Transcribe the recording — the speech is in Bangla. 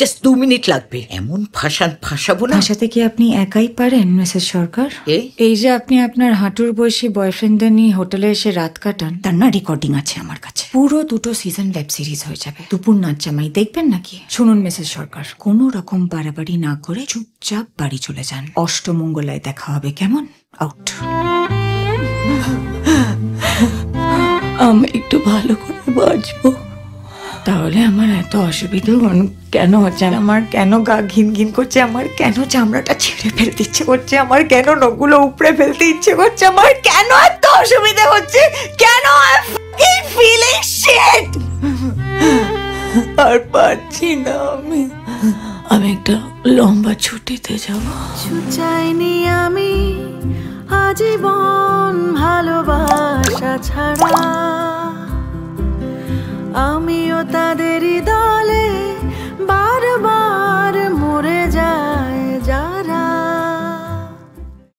জাস্ট 2 মিনিট লাগবে। এমন ফাঁসাবো না। ভাষাতে কি আপনি একাই পারেন মিসেস সরকার? এই যে আপনি আপনার হাঁটুর বয়সী বয়ফ্রেন্ডদের নিয়ে হোটেলে এসে রাত কাটান, তার না রেকর্ডিং আছে আমার কাছে। পুরো 2 সিজন ওয়েব সিরিজ হয়ে যাবে। দুপুর নাচ জামাই দেখবেন নাকি? শুনুন মিসেস সরকার, কোনো রকম বাড়াবাড়ি না করে চুপচাপ বাড়ি চলে যান। অষ্টমঙ্গলায় দেখা হবে, কেমন? আউট। আমি একটু ভালো করে বাঁচবো। তাহলে আমার এত অসুবিধা কেন হচ্ছে? আমার কেন গা ঘিন ঘিন করছে? আমার কেন চামড়াটা ছিঁড়ে ফেলতে ইচ্ছে করছে? আমার কেন নখগুলো উপড়ে ফেলতে ইচ্ছে করছে? আমার কেন এত অসুবিধা হচ্ছে? কেন? Feeling sheet. আর পারছি না আমি একটা লম্বা ছুটিতে যাব। চাইনি আমি আজীবন ভালোবাসা ছাড়া, আমিও তাদেরই দলে